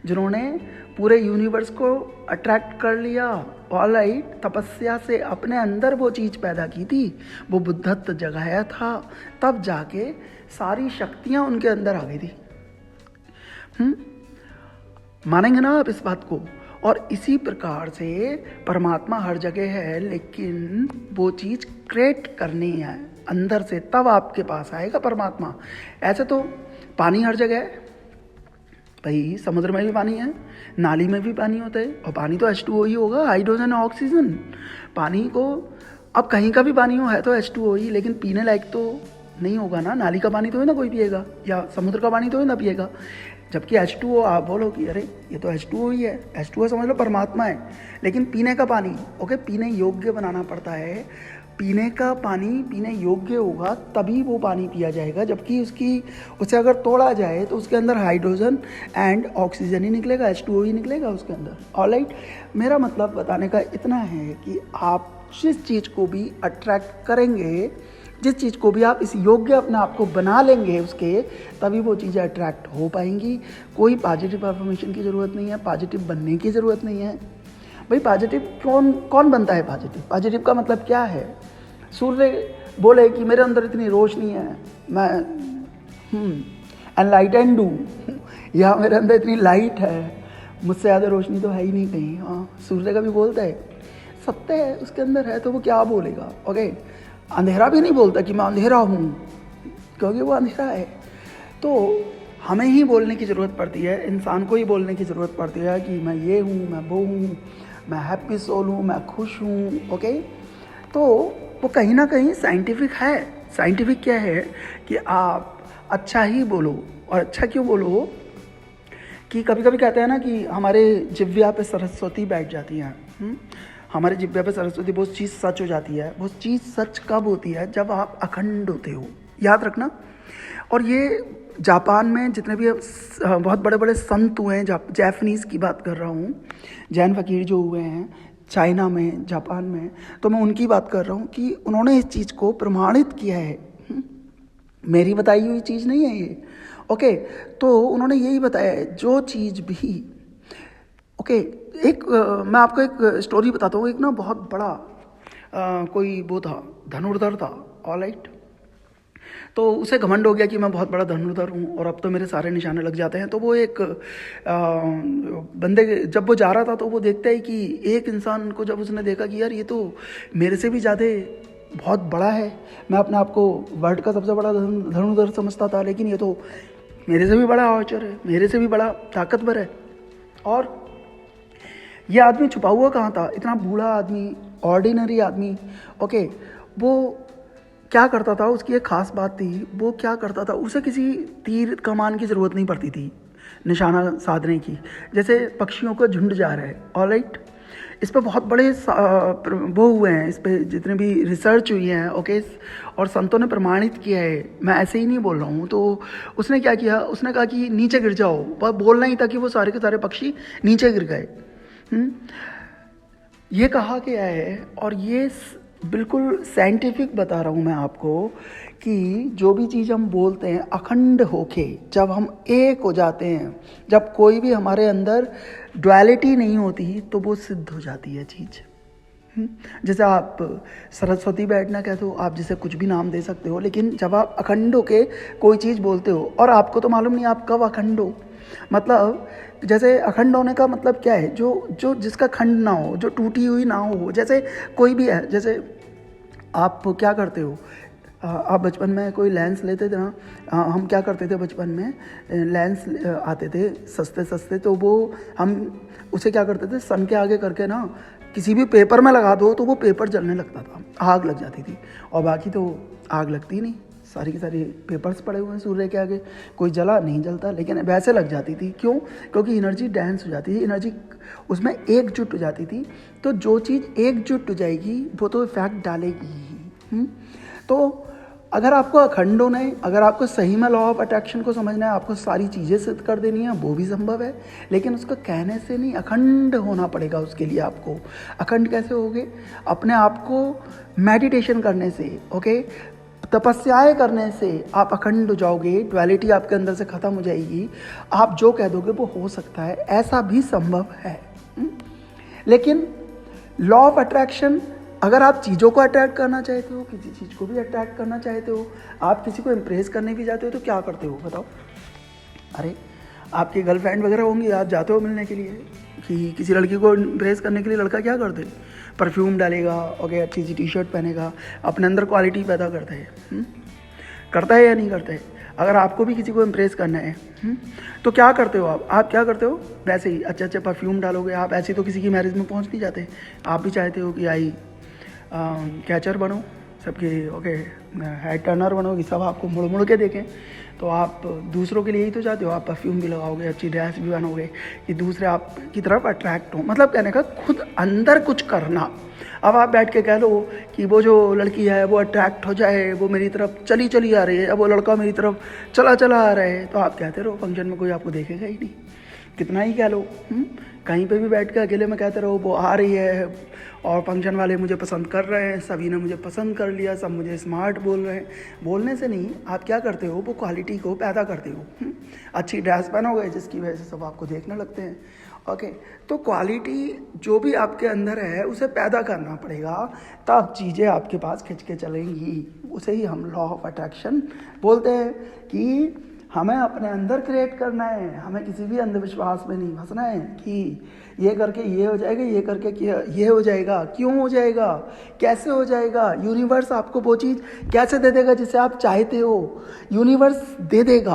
जिन्होंने पूरे यूनिवर्स को अट्रैक्ट कर लिया। ऑलराइट, तपस्या से अपने अंदर वो चीज़ पैदा की थी, वो बुद्धत्व जगाया था, तब जाके सारी शक्तियाँ उनके अंदर आ गई थी। मानेंगे ना आप इस बात को? और इसी प्रकार से परमात्मा हर जगह है, लेकिन वो चीज़ क्रिएट करनी है अंदर से, तब आपके पास आएगा परमात्मा। ऐसे तो पानी हर जगह है भाई, समुद्र में भी पानी है, नाली में भी पानी होता है, और पानी तो H2O ही होगा, हाइड्रोजन और ऑक्सीजन। पानी को अब कहीं का भी पानी है तो H2O ही, लेकिन पीने लायक तो नहीं होगा ना। नाली का पानी तो है ना कोई पिएगा, या समुद्र का पानी तो है ना पिएगा। जबकि H2O, आप बोलो कि अरे ये तो H2O ही है, H2O समझ लो परमात्मा है, लेकिन पीने का पानी, ओके, पीने योग्य बनाना पड़ता है। पीने का पानी पीने योग्य होगा तभी वो पानी पिया जाएगा, जबकि उसे अगर तोड़ा जाए तो उसके अंदर हाइड्रोजन एंड ऑक्सीजन ही निकलेगा, H2O ही निकलेगा उसके अंदर। ऑलराइट, मेरा मतलब बताने का इतना है कि आप जिस चीज़ को भी अट्रैक्ट करेंगे, जिस चीज़ को भी आप इस योग्य अपने आप को बना लेंगे उसके, तभी वो चीज़ें अट्रैक्ट हो पाएंगी। कोई पॉजिटिव अफर्मेशन की ज़रूरत नहीं है, पॉजिटिव बनने की ज़रूरत नहीं है। भाई पॉजिटिव कौन बनता है? पॉजिटिव का मतलब क्या है? सूर्य बोले कि मेरे अंदर इतनी रोशनी है, मैं एनलाइटेंड हूँ, या मेरे अंदर इतनी लाइट है, मुझसे ज़्यादा रोशनी तो है ही नहीं कहीं। हाँ, सूर्य का भी बोलता है, सत्य है उसके अंदर है, तो वो क्या बोलेगा? ओके, अंधेरा भी नहीं बोलता कि मैं अंधेरा हूँ, क्योंकि वो अंधेरा है। तो हमें ही बोलने की ज़रूरत पड़ती है, इंसान को ही बोलने की ज़रूरत पड़ती है कि मैं ये हूँ, मैं वो हूँ, मैं हैप्पी सोल हूँ, मैं खुश हूँ। ओके, तो वो कहीं ना कहीं साइंटिफिक है। साइंटिफिक क्या है कि आप अच्छा ही बोलो। और अच्छा क्यों बोलो? कि कभी कभी कहते हैं ना कि हमारे जिह्वा पे सरस्वती बैठ जाती है। हमारे जिह्वा पे सरस्वती, बहुत चीज़ सच हो जाती है। वो चीज़ सच कब होती है? जब आप अखंड होते हो, याद रखना। और ये जापान में जितने भी बहुत बड़े बड़े संत हुए हैं, जैपनीज़ की बात कर रहा हूँ, जैन फकीर जो हुए हैं चाइना में, जापान में, तो मैं उनकी बात कर रहा हूँ कि उन्होंने इस चीज़ को प्रमाणित किया है। मेरी बताई हुई चीज़ नहीं है ये। ओके, तो उन्होंने यही बताया है, जो चीज़ भी, ओके, मैं आपको एक स्टोरी बताता हूँ। एक ना बहुत बड़ा कोई वो था, धनुर्धर था, ऑलराइट। तो उसे घमंड हो गया कि मैं बहुत बड़ा धनुर्धर हूँ और अब तो मेरे सारे निशाने लग जाते हैं। तो वो एक बंदे, जब वो जा रहा था तो वो देखता है कि एक इंसान को जब उसने देखा कि यार ये तो मेरे से भी ज़्यादा बहुत बड़ा है, मैं अपने आप को वर्ल्ड का सबसे बड़ा धनुर्धर समझता था, लेकिन ये तो मेरे से भी बड़ा आर्चर है, मेरे से भी बड़ा ताकतवर है। और ये आदमी छुपा हुआ कहाँ था, इतना बूढ़ा आदमी, ऑर्डिनरी आदमी, ओके। वो क्या करता था, उसकी एक ख़ास बात थी, वो क्या करता था, उसे किसी तीर कमान की ज़रूरत नहीं पड़ती थी निशाना साधने की। जैसे पक्षियों का झुंड जा रहा है, ऑलराइट, इस पर बहुत बड़े वो हुए हैं, इस पर जितने भी रिसर्च हुई हैं, ओके, और संतों ने प्रमाणित किया है, मैं ऐसे ही नहीं बोल रहा हूँ। तो उसने क्या किया, उसने कहा कि नीचे गिर जाओ, बस बोलना ही था कि वो सारे के सारे पक्षी नीचे गिर गए। ये कहा गया है, और ये बिल्कुल साइंटिफिक बता रहा हूँ मैं आपको, कि जो भी चीज़ हम बोलते हैं अखंड होके, जब हम एक हो जाते हैं, जब कोई भी हमारे अंदर डुअलिटी नहीं होती, तो वो सिद्ध हो जाती है चीज़। जैसे आप सरस्वती बैठना कहते हो, आप जिसे कुछ भी नाम दे सकते हो, लेकिन जब आप अखंड होके कोई चीज़ बोलते हो, और आपको तो मालूम नहीं आप कब अखंड हो, मतलब जैसे अखंड होने का मतलब क्या है, जो जिसका खंड ना हो, जो टूटी हुई ना हो। जैसे कोई भी है, जैसे आप क्या करते हो, आप बचपन में कोई लेंस लेते थे ना, हम क्या करते थे बचपन में, लेंस आते थे सस्ते सस्ते, तो वो हम उसे क्या करते थे, सन के आगे करके ना किसी भी पेपर में लगा दो तो वो पेपर जलने लगता था, आग लग जाती थी। और बाकी तो आग लगती नहीं, सारी की सारी पेपर्स पड़े हुए हैं सूर्य के आगे, कोई जला नहीं जलता, लेकिन वैसे लग जाती थी। क्यों? क्योंकि एनर्जी डांस हो जाती थी, एनर्जी उसमें एकजुट हो जाती थी। तो जो चीज़ एकजुट हो जाएगी वो तो इफेक्ट डालेगी ही। तो अगर आपको अखंड होना है, अगर आपको सही में लॉ ऑफ अट्रैक्शन को समझना है, आपको सारी चीज़ें सिद्ध कर देनी है, वो भी संभव है, लेकिन उसको कहने से नहीं, अखंड होना पड़ेगा उसके लिए आपको। अखंड कैसे होगे? अपने आप को मेडिटेशन करने से, ओके, तपस्याएं करने से आप अखंड हो जाओगे, डुअलिटी आपके अंदर से ख़त्म हो जाएगी। आप जो कह दोगे वो हो सकता है, ऐसा भी संभव है। लेकिन लॉ ऑफ अट्रैक्शन, अगर आप चीज़ों को अट्रैक्ट करना चाहते हो, किसी चीज़ को भी अट्रैक्ट करना चाहते हो, आप किसी को इम्प्रेस करने भी जाते हो, तो क्या करते हो बताओ? अरे आपकी गर्लफ्रेंड वगैरह होंगी, आप जाते हो मिलने के लिए, कि किसी लड़की को इम्प्रेस करने के लिए लड़का क्या करते, परफ्यूम डालेगा, ओके, अच्छी सी टी शर्ट पहनेगा, अपने अंदर क्वालिटी पैदा करता है। करता है या नहीं करता है? अगर आपको भी किसी को इम्प्रेस करना है, तो क्या करते हो आप क्या करते हो? वैसे ही अच्छे अच्छे परफ्यूम डालोगे आप, ऐसे तो किसी की मैरिज में पहुंच नहीं जाते। आप भी चाहते हो कि आई कैचर बनो सबके, ओके, हेड टर्नर बनो कि सब आपको मुड़ मुड़ के देखें। तो आप दूसरों के लिए ही तो चाहते हो, आप परफ्यूम भी लगाओगे, अच्छी ड्रेस भी बनोगे कि दूसरे आपकी तरफ अट्रैक्ट हो। मतलब कहने का खुद अंदर कुछ करना। अब आप बैठ के कह लो कि वो जो लड़की है वो अट्रैक्ट हो जाए, वो मेरी तरफ चली चली आ रही है, अब वो लड़का मेरी तरफ चला चला आ रहा है, तो आप कहते रहो, फंक्शन में कोई आपको देखेगा ही नहीं, कितना ही कह लो। कहीं पे भी बैठ के अकेले में कहते रहो वो आ रही है और फंक्शन वाले मुझे पसंद कर रहे हैं, सभी ने मुझे पसंद कर लिया, सब मुझे स्मार्ट बोल रहे हैं। बोलने से नहीं, आप क्या करते हो, वो क्वालिटी को पैदा करते हो। अच्छी ड्रेस पहनोगे जिसकी वजह से सब आपको देखने लगते हैं, ओके। तो क्वालिटी जो भी आपके अंदर है उसे पैदा करना पड़ेगा, तब चीज़ें आपके पास खिंच के चलेंगी। उसे ही हम लॉ ऑफ अट्रैक्शन बोलते हैं कि हमें अपने अंदर क्रिएट करना है, हमें किसी भी अंधविश्वास में नहीं फंसना है कि ये करके ये हो जाएगा, ये करके ये हो जाएगा। क्यों हो जाएगा, कैसे हो जाएगा? यूनिवर्स आपको वो चीज़ कैसे दे देगा जिसे आप चाहते हो? यूनिवर्स दे देगा,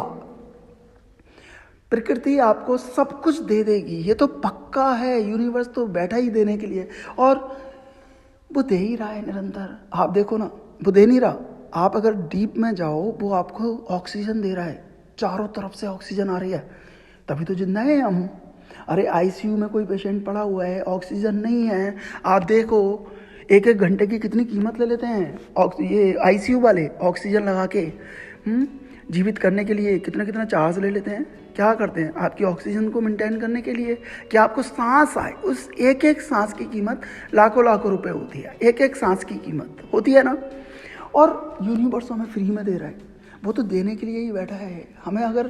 प्रकृति आपको सब कुछ दे देगी, ये तो पक्का है। यूनिवर्स तो बैठा ही देने के लिए, और वो दे ही रहा है निरंतर। आप देखो ना, वो दे नहीं रहा। आप अगर डीप में जाओ, वो आपको ऑक्सीजन दे रहा है, चारों तरफ से ऑक्सीजन आ रही है, तभी तो जिंदा है हम। अरे आईसीयू में कोई पेशेंट पड़ा हुआ है, ऑक्सीजन नहीं है, आप देखो एक एक घंटे की कितनी कीमत ले लेते हैं ये आईसीयू वाले, ऑक्सीजन लगा के जीवित करने के लिए कितना कितना चार्ज ले लेते हैं। क्या करते हैं? आपकी ऑक्सीजन को मेंटेन करने के लिए कि आपको सांस आए, उस एक एक सांस की कीमत लाखों लाखों रुपए होती है, एक एक सांस की कीमत होती है ना। और यूनिवर्स हमें फ्री में दे रहा है, वो तो देने के लिए ही बैठा है। हमें अगर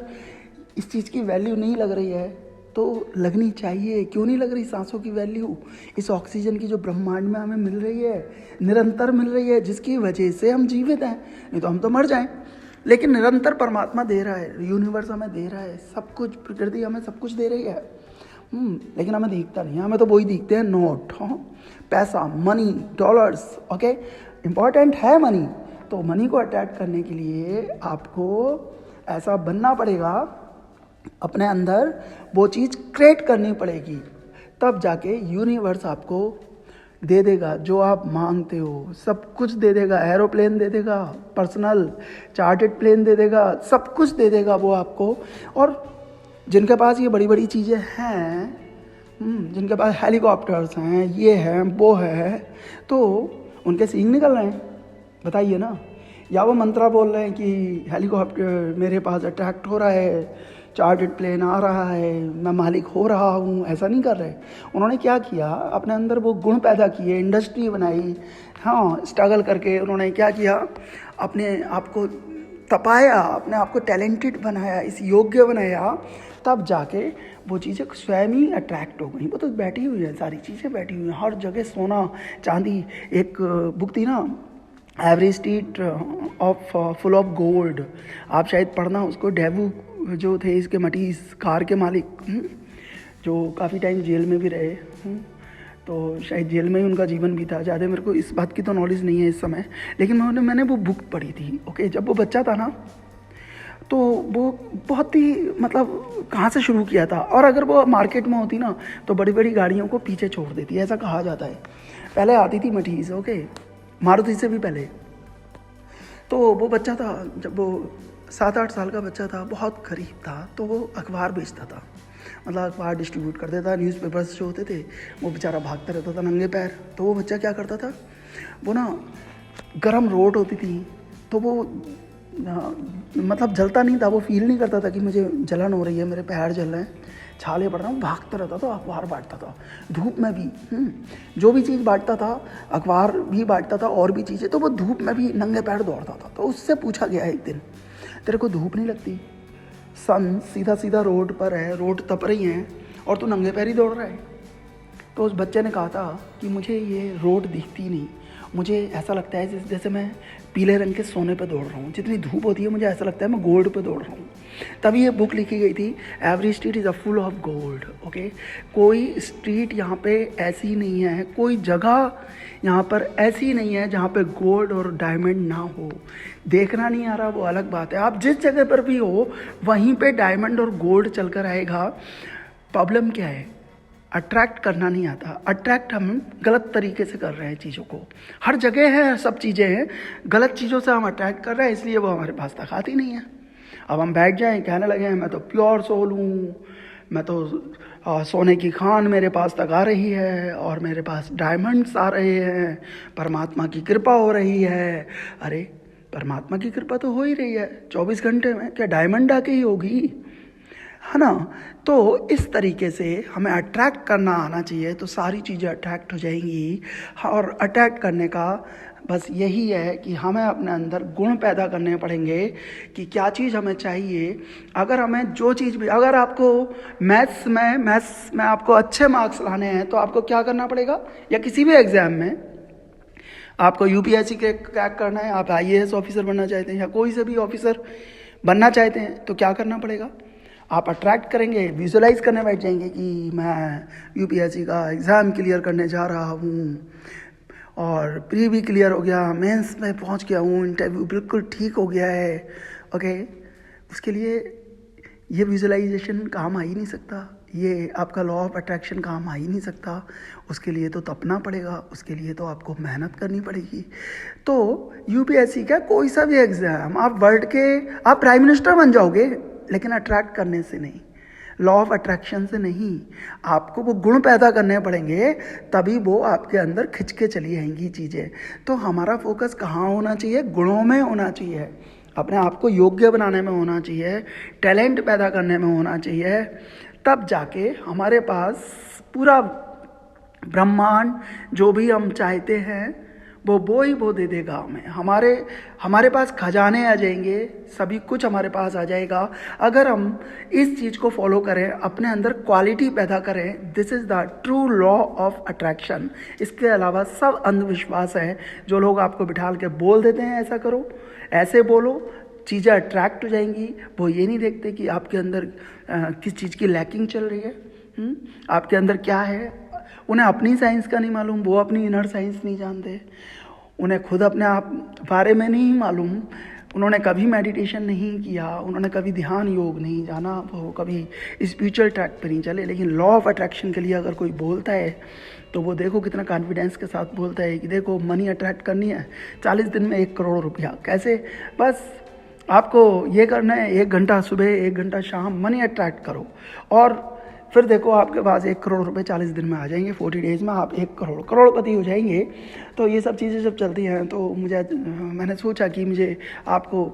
इस चीज़ की वैल्यू नहीं लग रही है तो लगनी चाहिए। क्यों नहीं लग रही सांसों की वैल्यू? इस ऑक्सीजन की जो ब्रह्मांड में हमें मिल रही है, निरंतर मिल रही है, जिसकी वजह से हम जीवित हैं, नहीं तो हम तो मर जाएं। लेकिन निरंतर परमात्मा दे रहा है, यूनिवर्स हमें दे रहा है, सब कुछ, प्रकृति हमें सब कुछ दे रही है। लेकिन हमें दिखता नहीं है, हमें तो वही दिखते हैं, नोट, पैसा, मनी, डॉलर्स। ओके, इम्पॉर्टेंट है मनी, तो मनी को अट्रैक्ट करने के लिए आपको ऐसा बनना पड़ेगा, अपने अंदर वो चीज़ क्रिएट करनी पड़ेगी, तब जाके यूनिवर्स आपको दे देगा जो आप मांगते हो। सब कुछ दे देगा, एरोप्लेन दे देगा, पर्सनल चार्टर्ड प्लेन दे देगा, सब कुछ दे देगा वो आपको। और जिनके पास ये बड़ी बड़ी चीज़ें हैं, जिनके पास हेलीकॉप्टर्स हैं, ये हैं, वो है, तो उनके सींग निकल रहे हैं, बताइए ना। या वो मंत्रा बोल रहे हैं कि हेलीकॉप्टर मेरे पास अट्रैक्ट हो रहा है, चार्टर्ड प्लेन आ रहा है, मैं मालिक हो रहा हूँ, ऐसा नहीं कर रहे। उन्होंने क्या किया, अपने अंदर वो गुण पैदा किए, इंडस्ट्री बनाई, हाँ, स्ट्रगल करके उन्होंने क्या किया, अपने आप को तपाया, अपने आप को टैलेंटेड बनाया, इस योग्य बनाया, तब जाके वो चीज़ें स्वयं ही अट्रैक्ट हो गई। वो तो बैठी हुई है, सारी चीज़ें बैठी हुई हैं, हर जगह सोना चांदी। एक बुक थी ना, every street of full of gold, आप शायद पढ़ना उसको। डेवू जो थे इसके मटीज, कार के मालिक, जो काफ़ी टाइम जेल में भी रहे, तो शायद जेल में ही उनका जीवन बीता। ज़्यादा मेरे को इस बात की तो नॉलेज नहीं है इस समय, लेकिन मैंने वो बुक पढ़ी थी। ओके, जब वो बच्चा था ना, तो वो बहुत ही, मतलब कहाँ से शुरू किया था, और अगर वो मार्केट में होती ना तो बड़ी बड़ी गाड़ियों को पीछे छोड़ देती, ऐसा कहा जाता है। पहले आती थी मटीज, ओके, मारुति से भी पहले। तो वो बच्चा था, जब वो 7-8 साल का बच्चा था, बहुत गरीब था, तो वो अखबार बेचता था, मतलब अखबार डिस्ट्रीब्यूट करता था। न्यूज़पेपर्स जो होते थे, वो बेचारा भागता रहता था नंगे पैर। तो वो बच्चा क्या करता था, वो ना, गरम रोड होती थी, तो वो मतलब जलता नहीं था, वो फील नहीं करता था कि मुझे जलन हो रही है, मेरे पैर जल रहे हैं, छाले पड़ रहे हैं। भागता रहता था, अखबार बांटता था, धूप में भी, जो भी चीज़ बांटता था, अखबार भी बांटता था, और भी चीज़ें, तो वो धूप में भी नंगे पैर दौड़ता था। तो उससे पूछा गया एक दिन, तेरे को धूप नहीं लगती? सन सीधा सीधा रोड पर है, रोड तप रही है, और तू नंगे पैर ही दौड़ रहा है। तो उस बच्चे ने कहा था कि मुझे ये रोड दिखती नहीं, मुझे ऐसा लगता है जैसे मैं पीले रंग के सोने पे दौड़ रहा हूँ, जितनी धूप होती है मुझे ऐसा लगता है मैं गोल्ड पे दौड़ रहा हूँ। तभी ये बुक लिखी गई थी, every street is a full of gold. Okay, कोई स्ट्रीट यहाँ पे ऐसी नहीं है, कोई जगह यहाँ पर ऐसी नहीं है जहाँ पे गोल्ड और डायमंड ना हो। देखना नहीं आ रहा वो अलग बात है, आप जिस जगह पर भी हो वहीं पे डायमंड और गोल्ड चल कर आएगा। प्रॉब्लम क्या है, अट्रैक्ट करना नहीं आता। अट्रैक्ट हम गलत तरीके से कर रहे हैं चीज़ों को, हर जगह है, सब चीज़ें हैं, गलत चीज़ों से हम अट्रैक्ट कर रहे हैं, इसलिए वो हमारे पास तक आती नहीं है। अब हम बैठ जाएं कहने लगे हैं मैं तो प्योर सोल हूँ, मैं तो सोने की खान मेरे पास तक आ रही है, और मेरे पास डायमंड्स आ रहे हैं, परमात्मा की कृपा हो रही है। अरे परमात्मा की कृपा तो हो ही रही है 24 घंटे में, क्या डायमंड आके ही होगी, है ना। तो इस तरीके से हमें अट्रैक्ट करना आना चाहिए, तो सारी चीज़ें अट्रैक्ट हो जाएंगी। और अट्रैक्ट करने का बस यही है कि हमें अपने अंदर गुण पैदा करने पड़ेंगे कि क्या चीज़ हमें चाहिए। अगर हमें जो चीज़ भी, अगर आपको मैथ्स में आपको अच्छे मार्क्स लाने हैं तो आपको क्या करना पड़ेगा, या किसी भी एग्ज़ाम में आपको यूपीएससी क्रैक करना है, आप आईएएस ऑफिसर बनना चाहते हैं या कोई से भी ऑफिसर बनना चाहते हैं, तो क्या करना पड़ेगा, आप अट्रैक्ट करेंगे, विजुलाइज करने बैठ जाएंगे कि मैं यूपीएससी का एग्ज़ाम क्लियर करने जा रहा हूँ, और प्री भी क्लियर हो गया, मेंस में पहुँच गया हूँ, इंटरव्यू बिल्कुल ठीक हो गया है। ओके, उसके लिए ये विजुलाइजेशन काम आ ही नहीं सकता, ये आपका लॉ ऑफ अट्रैक्शन काम आ ही नहीं सकता। उसके लिए तो तपना पड़ेगा, उसके लिए तो आपको मेहनत करनी पड़ेगी। तो यूपीएससी का कोई सा भी एग्ज़ाम, आप वर्ल्ड के, आप प्राइम मिनिस्टर बन जाओगे, लेकिन अट्रैक्ट करने से नहीं, लॉ ऑफ अट्रैक्शन से नहीं, आपको वो गुण पैदा करने पड़ेंगे, तभी वो आपके अंदर खिंच के चली आएंगी चीज़ें। तो हमारा फोकस कहाँ होना चाहिए, गुणों में होना चाहिए, अपने आप को योग्य बनाने में होना चाहिए, टैलेंट पैदा करने में होना चाहिए, तब जाके हमारे पास पूरा ब्रह्मांड जो भी हम चाहते हैं वो ही वो दे देगा हमें। हमारे पास खजाने आ जाएंगे, सभी कुछ हमारे पास आ जाएगा अगर हम इस चीज़ को फॉलो करें, अपने अंदर क्वालिटी पैदा करें। This is the true law of attraction. इसके अलावा सब अंधविश्वास है जो लोग आपको बिठा के बोल देते हैं ऐसा करो, ऐसे बोलो, चीज़ें अट्रैक्ट हो जाएंगी। वो ये नहीं देखते कि आपके अंदर किस चीज़ की लैकिंग चल रही है, आपके अंदर क्या है। उन्हें अपनी साइंस का नहीं मालूम, वो अपनी इनर साइंस नहीं जानते, उन्हें खुद अपने आप बारे में नहीं मालूम, उन्होंने कभी मेडिटेशन नहीं किया, उन्होंने कभी ध्यान योग नहीं जाना, वो कभी स्पिरिचुअल ट्रैक पर नहीं चले। लेकिन लॉ ऑफ अट्रैक्शन के लिए अगर कोई बोलता है तो वो देखो कितना कॉन्फिडेंस के साथ बोलता है कि देखो मनी अट्रैक्ट करनी है 40 दिन में 1 करोड़ रुपया। कैसे? बस आपको ये करना है, 1 घंटा सुबह 1 घंटा शाम मनी अट्रैक्ट करो और फिर देखो आपके पास 1 करोड़ रुपए 40 दिन में आ जाएंगे। 40 डेज में आप 1 करोड़पति हो जाएंगे। तो ये सब चीज़ें जब चलती हैं तो मैंने सोचा कि मुझे आपको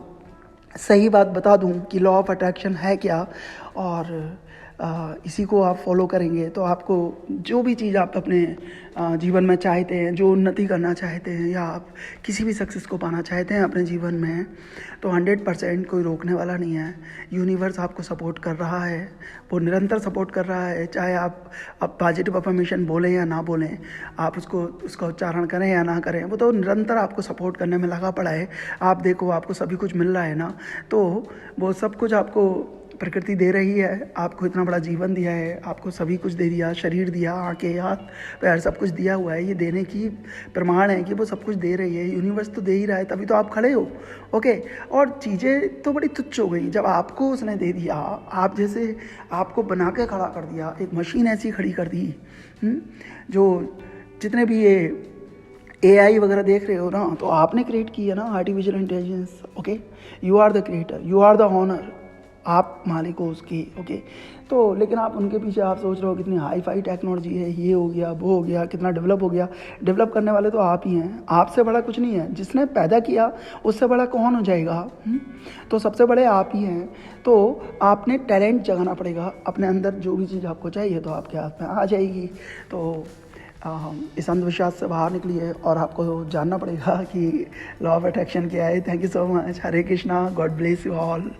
सही बात बता दूं कि लॉ ऑफ अट्रैक्शन है क्या, और इसी को आप फॉलो करेंगे तो आपको जो भी चीज़ आप अपने जीवन में चाहते हैं, जो उन्नति करना चाहते हैं या आप किसी भी सक्सेस को पाना चाहते हैं अपने जीवन में, तो 100% कोई रोकने वाला नहीं है। यूनिवर्स आपको सपोर्ट कर रहा है, वो निरंतर सपोर्ट कर रहा है। चाहे आप पॉजिटिव अफर्मेशन बोलें या ना बोलें, आप उसका उच्चारण करें या ना करें, वो तो निरंतर आपको सपोर्ट करने में लगा पड़ा है। आप देखो आपको सभी कुछ मिल रहा है ना, तो वो सब कुछ आपको प्रकृति दे रही है। आपको इतना बड़ा जीवन दिया है, आपको सभी कुछ दे दिया, शरीर दिया, आंखें, हाथ, पैर, सब कुछ दिया हुआ है। ये देने की प्रमाण है कि वो सब कुछ दे रही है। यूनिवर्स तो दे ही रहा है, तभी तो आप खड़े हो। ओके, और चीज़ें तो बड़ी तुच्छ हो गई जब आपको उसने दे दिया। आप जैसे आपको बना के खड़ा कर दिया, एक मशीन ऐसी खड़ी कर दी। जो जितने भी ये AI वगैरह देख रहे हो ना, तो आपने क्रिएट की है ना, artificial intelligence. Okay, you are the creator, you are the owner, आप मालिक हो उसकी। ओके, तो लेकिन आप उनके पीछे आप सोच रहे हो कितनी हाई फाई टेक्नोलॉजी है, ये हो गया, वो हो गया, कितना डेवलप हो गया। डेवलप करने वाले तो आप ही हैं, आपसे बड़ा कुछ नहीं है। जिसने पैदा किया उससे बड़ा कौन हो जाएगा? तो सबसे बड़े आप ही हैं। तो आपने टैलेंट जगाना पड़ेगा अपने अंदर, जो भी चीज़ आपको चाहिए तो आपके हाथ में आ जाएगी। तो इस अंधविश्वास से बाहर निकलिए और आपको जानना पड़ेगा कि लॉ ऑफ अट्रैक्शन क्या है। Thank you so much. Hare Krishna, God bless you all.